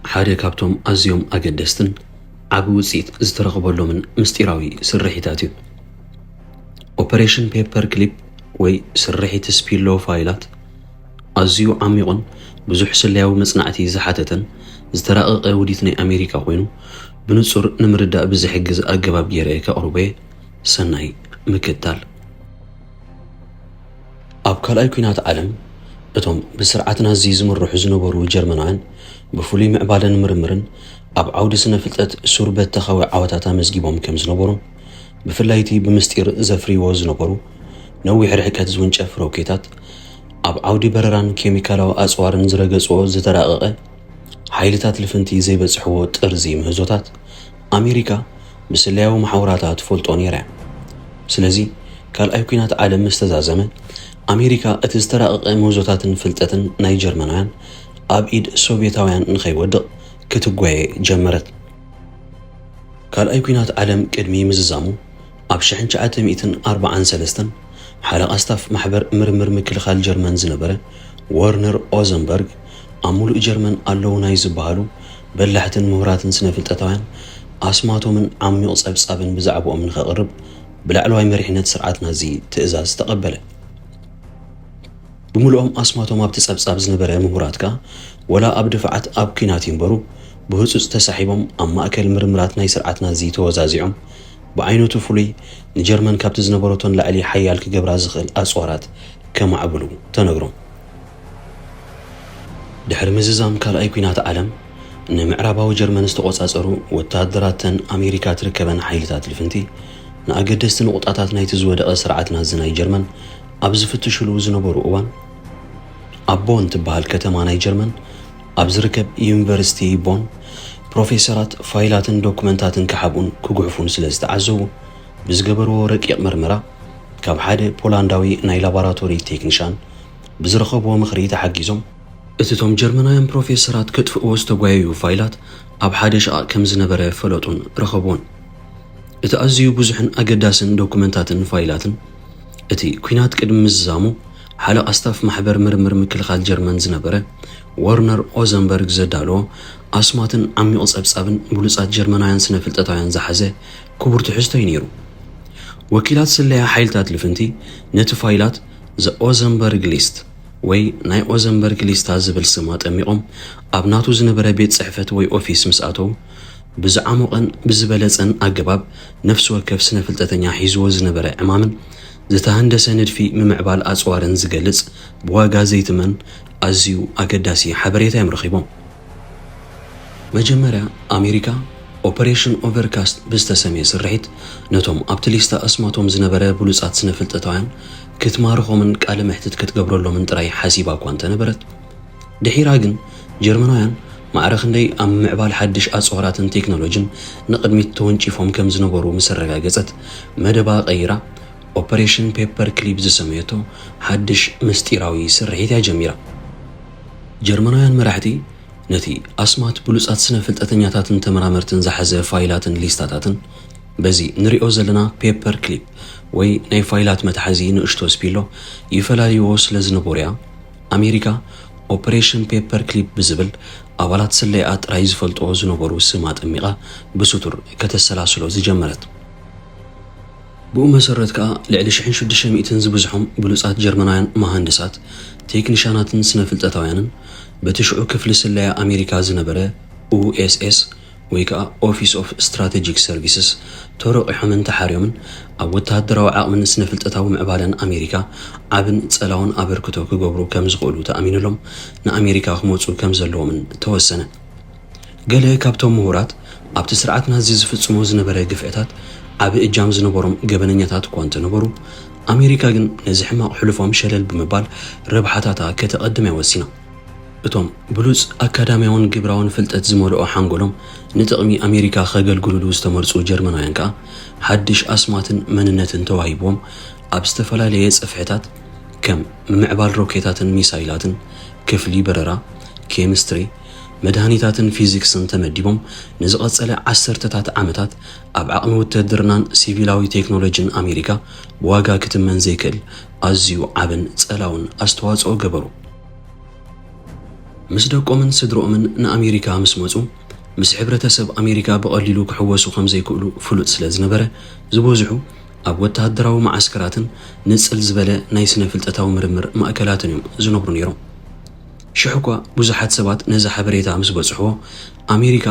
حدا كابتوم أزيوم أجدستن عبو وصيت زترقبلو من مستيراوي سرحيتاتيو Operation Paperclip ወይ ስርሒት ስፒሎ ፋይላት ኣዝዩ ዓሚቑን ብዙሕ ስልያዊ መጽናዕቲ ዝሓተተን ዝተራቐቐ ውዲት ናይ ኣሜሪካ ኮይኑ ብንጹር ንምርዳእ ብዝሕግዝ ኣገባብ ገይረ ከቕርበ ሰናይ ምክትታል ኣብ ካልኣይ ኩናት ዓለም እቶም ብስርዓት ናዚ ዝምርሑ ዝነበሩ ጀርመናውያን ብፍሉይ ምዕባለን ምርምርን ኣብ ዓውዲ ስነ ፍልጠት ሱርበት ተኻዊ ዓወታት ኣመዝጊቦም ከም ዝነበሩ ብፍላይቲ ብምስጢር ዘፍርይዎ ዝነበሩ ነዊሕ ርሕቀት ዝውንጨፍ ሮኬታት ኣብ ዓውዲ በረራን ኬሚካላዊ ኣጽዋርን ዝረገጽዎ ዝተራቐቐ ሓይልታት ልፍንቲ ዘይበጽሕዎ ጥርዚ ምህዞታት ኣሜሪካ ብስልያዊ ማሕበራታ ትፈልጦ ነይራ። ስለዚ ካልኣይ ኩናት ዓለም ምስተዛዘመ ኣሜሪካ እቲ ዝተራቐቐ ምህዞታትን ፍልጠትን ናይ ጀርመናውያን ኣብ ኢድ ሶቪየታውያን ንኸይወድቕ ክትጓየ ጀመረት። ካልኣይ ኩናት ዓለም ቅድሚ ምዝዛሙ ኣብ 1943 ሓለቓ ስታፍ ማሕበር ምርምር ምክልኻል ጀርመን ዝነበረ ወርነር ኦዘንበርግ ኣብ ሙሉእ ጀርመን ኣለዉ ናይ ዝበሃሉ በላሕትን ምሁራትን ስነ ፍልጠታውያን ኣስማቶምን ዓሚቕ ጸብጻብን ብዛዕባኦም ንኸቕርብ ብላዕለዋይ መሪሕነት ስርዓት ናዚ ትእዛዝ ተቐበለ። ብምሉኦም ኣስማቶም ኣብቲ ጸብጻብ ዝነበረ ምሁራት ከዓ ወላ ኣብ ድፍዓት ኣብ ኩናት ይንበሩ ብህፁፅ ተሳሒቦም ኣብ ማእከል ምርምራት ናይ ስርዓት ናዚ ተወዛዚዖም ብዓይነቱ ፍሉይ ንጀርመን ካብቲ ዝነበረቶን ላዕሊ ሓያል ክገብራ ዝኽእል ኣጽዋራት ከማዕብሉ ተነግሮም። ድሕሪ ምዝዛም ካልኣይ ኩናት ዓለም ንምዕራባዊ ጀርመን ዝተቖጻጸሩ ወታደራተን ኣሜሪካ ትርከበን ሓይልታት ልፍንቲ ንኣገደስቲ ንቑጣታት ናይቲ ዝወደቐ ስርዓት ናዚ ናይ ጀርመን ኣብ ዝፍትሽሉ ዝነበሩ እዋን ኣብ ቦን ትበሃል ከተማ ናይ ጀርመን ኣብ ዝርከብ ዩኒቨርሲቲ ቦን ፕሮፌሰራት ፋይላትን ዶኩመንታትን ክሓቡን ክጉሕፉን ስለ ዝተዓዘቡ ብዝገበርዎ ረቂቕ ምርመራ ካብ ሓደ ፖላንዳዊ ናይ ላቦራቶሪ ቴክኒሻን ብዝረኸብዎ ምኽሪ ተሓጊዞም እቶም ጀርመናውያን ፕሮፌሰራት ከጥፍእዎ ዝተጓየዩ ፋይላት ኣብ ሓደ ሸቓቕ ከም ዝነበረ ፈለጡን ረኸብዎን። እቲ ኣዝዩ ብዙሕን ኣገዳስን ዶኩመንታትን ፋይላትን እቲ ኩናት ቅድሚ ምዝዛሙ ሓለቓ ስታፍ ማሕበር ምርምር ምክልኻል ጀርመን ዝነበረ ወርነር ኦዘንበርግ ዘዳለዎ ኣስማትን ዓሚቕ ጸብጻብን ብሉጻት ጀርመናውያን ስነ ፍልጠታውያን ዝሓዘ ክቡር ትሕዝቶ እዩ ነይሩ። ወኪላት ስለያ ሓይልታት ልፍንቲ ነቲ ፋይላት ዘ ኦዘንበርግ ሊስት ወይ ናይ ኦዘንበርግ ሊስታ ዝብል ስም ኣጠሚቖም ኣብ ናቱ ዝነበረ ቤት ጽሕፈት ወይ ኦፊስ ምስ ኣተው ብዝዓሞቐን ብዝበለጸን ኣገባብ ነፍሲ ወከፍ ስነ ፍልጠተኛ ሒዝዎ ዝነበረ ዕማምን ዝተሃንደሰ ንድፊ ምምዕባል ኣጽዋርን ዝገልጽ ብዋጋ ዘይትመን ኣዝዩ ኣገዳሲ ሓበሬታ እዮም ረኺቦም። መጀመርያ ኣሜሪካ ኦፐሬሽን ኦቨርካስት ብዝተሰመየ ስርሒት ነቶም ኣብቲ ሊስታ ኣስማቶም ዝነበረ ብሉጻት ስነ ፍልጠታውያን ክትማርኾምን ቃለ ምሕትት ክትገብረሎምን ጥራይ ሓሲባ እኳ እንተነበረት ድሒራ ግን ጀርመናውያን ማዕረ ክንደይ ኣብ ምዕባል ሓድሽ ኣጽዋራትን ቴክኖሎጅን ንቕድሚት ተወንጪፎም ከም ዝነበሩ ምስ ረጋገጸት መደባ ቀይራ ኦፐሬሽን ፔፐር ክሊፕ ዝሰመየቶ ሓድሽ ምስጢራዊ ስርሒት እያ ጀሚራ። ጀርመናውያን መራሕቲ ነቲ ኣስማት ብሉጻት ስነ ፍልጠተኛታትን ተመራመርትን ዝሓዘ ፋይላትን ሊስታታትን በዚ ንሪኦ ዘለና ፔፐር ክሊፕ ወይ ናይ ፋይላት መትሓዚ ንእሽቶ ስፒሎ ይፈላልይዎ ስለ ዝነበሩ እያ ኣሜሪካ ኦፐሬሽን ፔፐር ክሊፕ ብዝብል ኣባላት ስለይኣ ጥራይ ዝፈልጥዎ ዝነበሩ ስም ኣጠሚቓ ብስቱር ከተሰላስሎ ዝጀመረት። ብኡ መሰረት ከዓ ልዕሊ 1600 ዝብዝሖም ብሉጻት ጀርመናውያን መሃንድሳት ቴክኒሻናትን ስነ ፍልጠታውያንን በትሽዑ ክፍሊ ስለያ ኣሜሪካ ዝነበረ ኡኤስኤስ ወይ ከዓ ኦፊስ ኦፍ ስትራቴጂክ ሰርቪስስ ተረቂሖምን ተሓርዮምን ኣብ ወታደራዊ ዓቕምን ስነ ፍልጠታዊ ምዕባለን ኣሜሪካ ዓብን ጸላውን ኣበርክቶ ክገብሩ ከም ዝኽእሉ ተኣሚኑሎም ንኣሜሪካ ክመፁ ከም ዘለዎምን ተወሰነ። ገለ ካብቶም ምሁራት ኣብቲ ስርዓት ናዚ ዝፍጽሞ ዝነበረ ግፍዕታት ዓብ እጃም ዝነበሮም ገበነኛታት እኳ እንተነበሩ ኣሜሪካ ግን ነዚ ሕማቕ ሕልፎም ሸለል ብምባል ረብሓታታ ከተቐድመ ወሲና። እቶም ብሉጽ ኣካዳምያውን ግብራውን ፍልጠት ዝመልኦ ሓንጎሎም ንጥቕሚ ኣሜሪካ ከገልግሉሉ ዝተመርጹ ጀርመናውያን ከዓ ሓድሽ ኣስማትን መንነትን ተዋሂቦም ኣብ ዝተፈላለየ ጽፍሕታት ከም ምዕባል ሮኬታትን ሚሳይላትን ክፍሊ በረራ ኬሚስትሪ መድሃኒታትን ፊዚክስን ተመዲቦም ንዝቐጸለ ዓሰርተታት ዓመታት ኣብ ዓቕሚ ውትድርናን ሲቪላዊ ቴክኖሎጅን ኣሜሪካ ብዋጋ ክትመን ዘይክእል ኣዝዩ ዓብን ጸላውን ኣስተዋጽኦ ገበሩ። ምስ ደቆምን ስድሮኦምን ንኣሜሪካ ምስ መፁ ምስ ሕብረተሰብ ኣሜሪካ ብቐሊሉ ክሕወሱ ከም ዘይክእሉ ፍሉጥ ስለ ዝነበረ ዝበዝሑ ኣብ ወተሃደራዊ ማዓስከራትን ንፅል ዝበለ ናይ ስነ ፍልጠታዊ ምርምር ማእከላትን እዮም ዝነብሩ ነይሮም። ሽዑ እኳ ብዙሓት ሰባት ነዚ ሓበሬታ ምስ በፅሕዎ ኣሜሪካ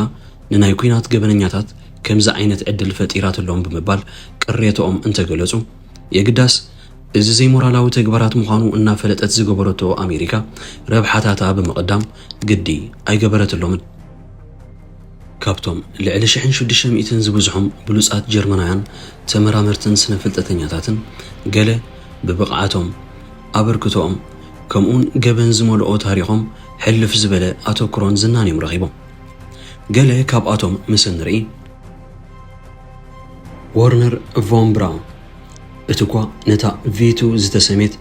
ንናይ ኩናት ገበነኛታት ከምዚ ዓይነት ዕድል ፈጢራትሎም ብምባል ቅሬቶኦም እንተገለጹ የግዳስ እዚ ዘይሞራላዊ ተግባራት ምዃኑ እናፈለጠት ዝገበረቶ ኣሜሪካ ረብሓታታ ብምቕዳም ግዲ ኣይገበረትሎምን። ካብቶም ልዕሊ 1600 ዝበዝሖም ብሉፃት ጀርመናውያን ተመራመርትን ስነ ፍልጠተኛታትን ገለ ብብቕዓቶም ኣበርክቶኦም ከምኡን ገበን ዝመልኦ ታሪኾም ሕልፍ ዝበለ ኣተኩሮን ዝናን እዮም ረኺቦም። ገለ ካብኣቶም ምስ ንርኢ ወርነር ቮን ብራውን እቲ እኳ ነታ ቪቱ ዝተሰሜት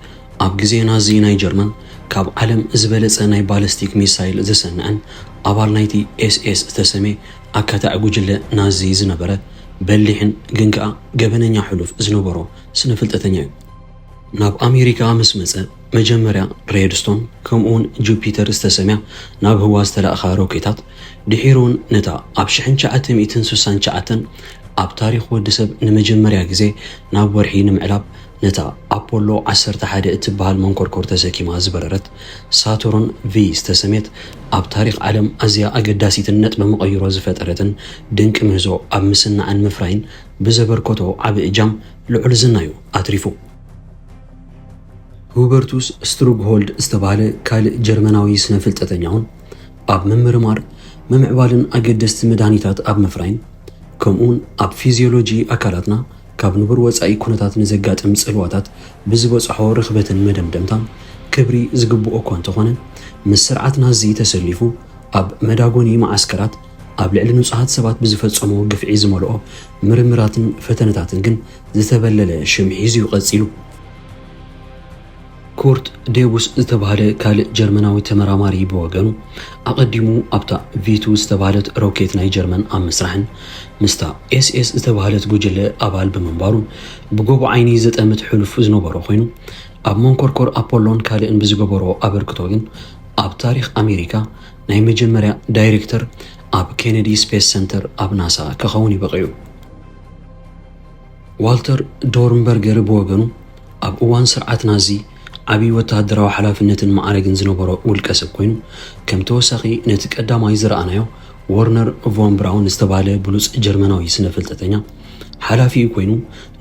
ኣብ ግዜ ናዚ ናይ ጀርመን ካብ ዓለም ዝበለፀ ናይ ባለስቲክ ሚሳይል ዘሰንዐን ኣባል ናይቲ ኤስኤስ ዝተሰሜ ኣካታዕ ጉጅለ ናዚ ዝነበረ በሊሕን ግን ከዓ ገበነኛ ሕሉፍ ዝነበሮ ስነ ፍልጠተኛ እዩ። ናብ ኣሜሪካ ምስ መፀ መጀመርያ ሬድስቶን ከምኡውን ጁፒተር ዝተሰምያ ናብ ህዋ ዝተላእኻ ሮኬታት ድሒሩን ነታ ኣብ 1969 ኣብ ታሪክ ወዲ ሰብ ንመጀመርያ ግዜ ናብ ወርሒ ንምዕላብ ነታ ኣፖሎ 11 እትበሃል መንኮርኮር ተሰኪማ ዝበረረት ሳቱርን ቪ ዝተሰሜት ኣብ ታሪክ ዓለም ኣዝያ ኣገዳሲትን ነጥቢ መቐይሮ ዝፈጠረትን ድንቂ ምህዞ ኣብ ምስናዕን ምፍራይን ብዘበርኮቶ ዓብዪ እጃም ልዑል ዝናዩ ኣትሪፉ። ሁበርቱስ ስትሩግሆልድ ዝተባሃለ ካልእ ጀርመናዊ ስነ ፍልጠተኛ እውን ኣብ ምምርማር ምምዕባልን ኣገደስቲ መድሃኒታት ኣብ ምፍራይን ከምኡን ኣብ ፊዚዮሎጂ ኣካላትና ካብ ንቡር ወፃኢ ኩነታት ንዘጋጥም ጽልዋታት ብዝበፅሖ ርኽበትን መደምደምታ ክብሪ ዝግብኦ እኳ እንተኾነ ምስ ስርዓት ናዚ ተሰሊፉ ኣብ መዳጎኒ ማዓስከራት ኣብ ልዕሊ ንጹሃት ሰባት ብዝፈጸሞ ግፍዒ ዝመልኦ ምርምራትን ፈተነታትን ግን ዝተበለለ ሽም ሒዙ ቀፂሉ። ኩርት ዴቡስ ዝተባሃለ ካልእ ጀርመናዊ ተመራማሪ ብወገኑ ኣቐዲሙ ኣብታ ቪቱ ዝተባሃለት ሮኬት ናይ ጀርመን ኣብ ምስራሕን ምስታ ኤስኤስ ዝተባሃለት ጉጅለ ኣባል ብምንባሩን ብጎቦ ዓይኒ ዘጠምት ሕሉፍ ዝነበሮ ኮይኑ ኣብ መንኮርኮር ኣፖሎን ካልእን ብዝገበሮ ኣበርክቶ ግን ኣብ ታሪክ ኣሜሪካ ናይ መጀመርያ ዳይሬክተር ኣብ ኬነዲ ስፔስ ሰንተር ኣብ ናሳ ክኸውን ይበቕዩ። ዋልተር ዶርንበርገር ብወገኑ ኣብ እዋን ስርዓት ናዚ ዓብዪ ወተሃደራዊ ሓላፍነትን ማዕረግን ዝነበሮ ውልቀ ሰብ ኮይኑ ከም ተወሳኺ ነቲ ቀዳማይ ዝረኣናዮ ወርነር ቮን ብራውን ዝተባሃለ ብሉፅ ጀርመናዊ ስነ ፍልጠተኛ ሓላፊ ኮይኑ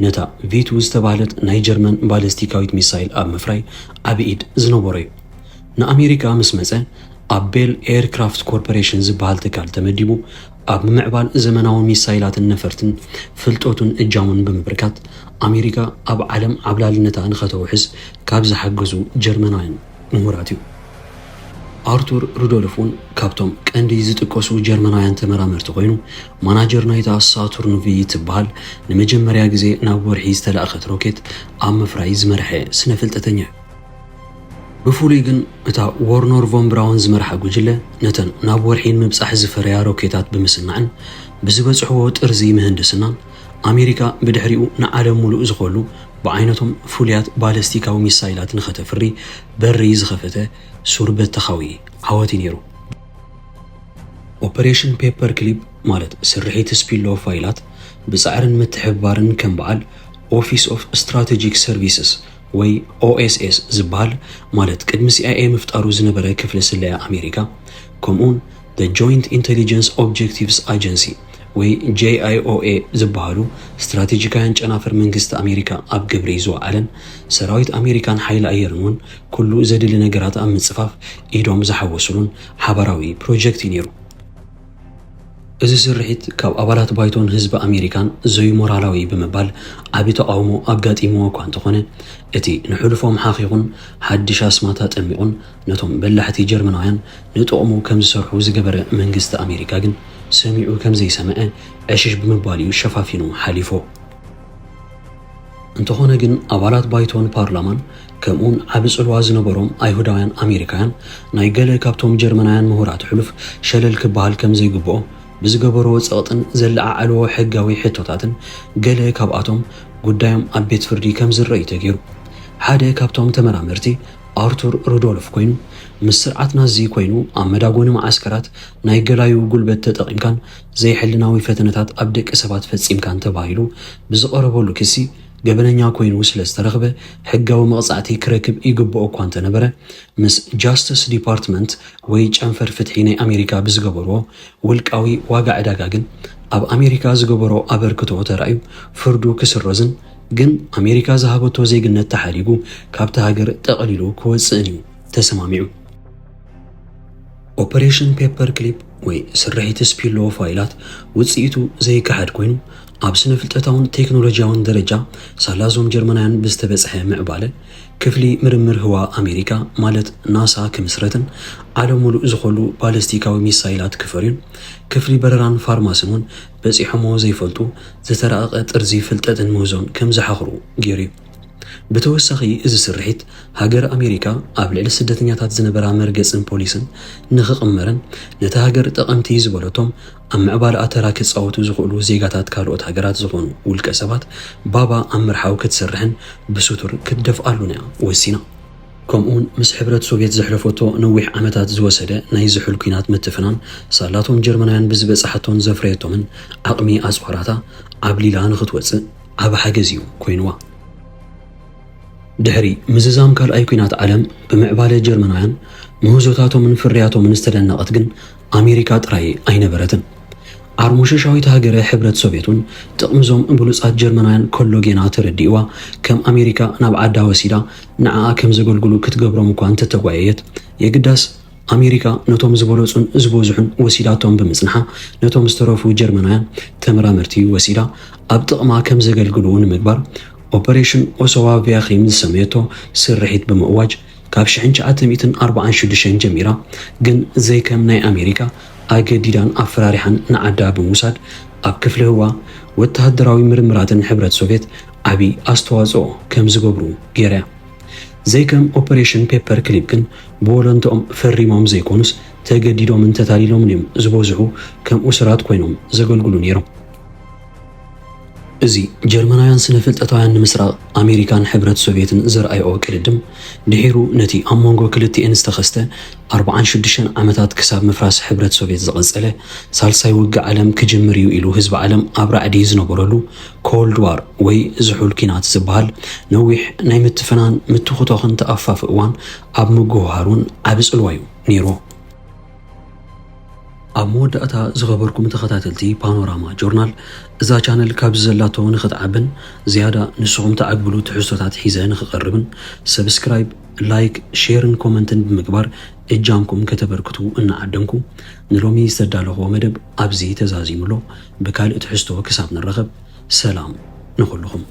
ነታ ቪቱ ዝተባሃለት ናይ ጀርመን ባለስቲካዊት ሚሳይል ኣብ ምፍራይ ዓብዪ ኢድ ዝነበሮ እዩ። ንኣሜሪካ ምስ መፀ ኣብ ቤል ኤርክራፍት ኮርፖሬሽን ዝበሃል ትካል ተመዲቡ ኣብ ምዕባል ዘመናዊ ሚሳይላትን ነፈርትን ፍልጦቱን እጃሙን ብምብርካት ኣሜሪካ ኣብ ዓለም ዓብላልነታ ንኸተውሕዝ ካብ ዝሓገዙ ጀርመናውያን ምሁራት እዩ። ኣርቱር ሩዶልፍ እውን ካብቶም ቀንዲ ዝጥቀሱ ጀርመናውያን ተመራመርቲ ኮይኑ ማናጀር ናይታ ሳቱርን ቪ ትበሃል ንመጀመርያ ግዜ ናብ ወርሒ ዝተላእኸት ሮኬት ኣብ ምፍራይ ዝመርሐ ስነ ፍልጠተኛ እዩ። ብፍሉይ ግን እታ ወርነር ቮን ብራውን ዝመርሐ ጉጅለ ነተን ናብ ወርሒ ንምብፃሕ ዝፈረያ ሮኬታት ብምስናዕን ብዝበፅሕዎ ጥርዚ ምህንድስናን ኣሜሪካ ብድሕሪኡ ንዓለም ሙሉእ ዝኸሉ ብዓይነቶም ፍሉያት ባለስቲካዊ ሚሳይላት ንኸተፍሪ በሪ ዝኸፈተ ሱርበት ተኻዊ ዓወት ነይሩ። ኦፐሬሽን ፔፐር ክሊፕ ማለት ስርሒት ስፒሎ ፋይላት ብፃዕርን ምትሕብባርን ከም በዓል ኦፊስ ኦፍ ስትራቴጂክ ሰርቪስስ ወይ ኦኤስኤስ ዝበሃል ማለት ቅድሚ ሲአይኤ ምፍጣሩ ዝነበረ ክፍለ ስለያ ኣሜሪካ ከምኡን the joint intelligence objectives agency ወይ JIOA ዝበሃሉ ስትራቴጂካውያን ጨናፍር መንግስቲ ኣሜሪካ ኣብ ግብሪ ዝወዓለን ሰራዊት ኣሜሪካን ሓይሊ ኣየርን እውን ኩሉ ዘድሊ ነገራት ኣብ ምፅፋፍ ኢዶም ዝሓወሱሉን ሓበራዊ ፕሮጀክት ነይሩ። እዚ ስርሒት ካብ ኣባላት ባይቶን ህዝቢ ኣሜሪካን ዘይ ሞራላዊ ብምባል ዓብዪ ተቃውሞ ኣጋጢምዎ እኳ እንተኾነ እቲ ንሕሉፎም ሓኺኹን ሓድሽ ኣስማታ ጠሚቑን ነቶም በላሕቲ ጀርመናውያን ንጥቕሙ ከም ዝሰርሑ ዝገበረ መንግስቲ ኣሜሪካ ግን ሰሚዑ ከም ዘይሰምዐ ዕሽሽ ብምባል እዩ ሸፋፊኑ ሓሊፎ። እንተኾነ ግን ኣባላት ባይቶን ፓርላማን ከምኡን ዓብ ጽልዋ ዝነበሮም ኣይሁዳውያን ኣሜሪካውያን ናይ ገለ ካብቶም ጀርመናውያን ምሁራት ሕሉፍ ሸለል ክበሃል ከም ዘይግብኦ ብዝገበሮ ፀቕጥን ዘለዓዕልዎ ሕጋዊ ሕቶታትን ገለ ካብኣቶም ጉዳዮም ኣብ ቤት ፍርዲ ከም ዝረአዩ ተገይሩ። ሓደ ካብቶም ተመራመርቲ ኣርቱር ሩዶልፍ ኮይኑ مسرعت نازي كوينو عم مداغون معسكرات نايقلايو قلبت تتقيمكان زي حلناوي فتنتات أبدك إسابات فتسيمكان تبايلو بزقربولو كسي قبلنيا كوينو سلسترغبه حقاو مقصعتي كركب يقبؤو كوانت نبره مس جاستس ديبارتمنت ويج أنفر فتحيني أمريكا بزقبرو والكاوي واقع عداقاقن أب أمريكا زقبرو أبركتو ترأيو فردو كسر رزن جن أمريكا زهابتو زيقنت تحاليقو كابتا هاجر تقليلو كوزنيو تسماميو اوبريشن بيبر كليب وي سرحيت سبيلو فايلات وصيتو زي كحد كوينو ኣብ ስነ ፍልጠታውን ቴክኖሎጂያውን ደረጃ ሳላዞም ጀርመናውያን ብዝተበጽሐ ምዕባለ ክፍሊ ምርምር ህዋ ኣሜሪካ ማለት ናሳ ክምስረትን ዓለም ሙሉእ ዝኸሉ ባለስቲካዊ ሚሳይላት ክፈርዩን ክፍሊ በረራን ፋርማስን እውን በፂሖሞ ዘይፈልጡ ዝተራቐ ጥርዚ ፍልጠትን ምህዞን ከም ዝሓኽሩ ገይሩ بتوسخي إذا سرحت هاجر أمريكا قبل السدتنيات زنبرا مرجسن بوليسن نخق أمرن نتهاجر تقمتي زبلتهم أم عبارة أتراكس أو تزغلو زيجاتات كارلوت هاجرات زغون والكسبات بابا أمر حاوكت سرحن بسطر كدف قالونا وسينا كمون مس حبرت سوفيت زحلفوتو نوح عمتات زوسده نايزحو الكينات متفنان صالاتهم جرمنيان بزبص حتون زفريتهم عقمي أصفراتا عبليلا نخطوص عب حجزيو كوينوا دحري مززام كال أيقونات عالم بمعبالة جرمنيان مهزوتاتو من فرياتو من استدنقت جن أمريكا تراي أين برتن عرموش شاوي تهاجر حبرت سوفيتون تقمزوم بلوصات جرمنيان كلو جينات رديوا كم أمريكا نبعدا وسيلة نعا كم زغلغلو كتغبرو مكوان تتغوايت يقداس أمريكا نتوم زبولوصون زبوزحن وسيلاتهم بمصنحة نتوم استروفو جرمنيان تمرامرتي وسيلة أبطقما كم زغلغلون مقبر اوبريشن اوسوا بياخيم سميتو سرحيت بمواج كابش عنج عتميتن 46 جميرة جن زي كم ناي أمريكا أجديدان أفرارحن نعدا بموساد أب كفله هو والتهدراوي مرمرات حبرت سوفيت أبي أستوازو كم زغبرو جيرا زي كم اوبريشن بيبر كليب كن بولنتوم فريموم زي كونس تجديدو من تتاليلوم نيم زبوزحو كم أسرات كوينوم زغلغلو نيرو إزي جرمنايان سنفلتطايان مسراق أمريكان حبرت سوفيتن زرأيو كردم دحيرو نتي أمونغو كلتي انستخسته 46 عمتات كساب مفراس حبرت سوفيت زغزله سالساي وقع عالم كجمريو إلو هزب عالم أبرا عديز نبرلو كولد وار وي زحول كينات زبال نويح نايمت فنان متوخطوخن تأفاف إوان أب مقو هارون عبس الوايو نيرو أمود أتا زغبركم تخطاتلتي بانوراما جورنال إذا كان الكابز زلاتو نخطعبن زيادة نسخم تعقبلو تحسوتات حيزة نخقربن سبسكرايب لايك شيرن كومنتن بمقبار إجامكم كتبركتو إن عدنكو نلومي استدالو هو مدب أبزي تزازيملو بكال تحسو كسابنا الرغب سلام نقول لهم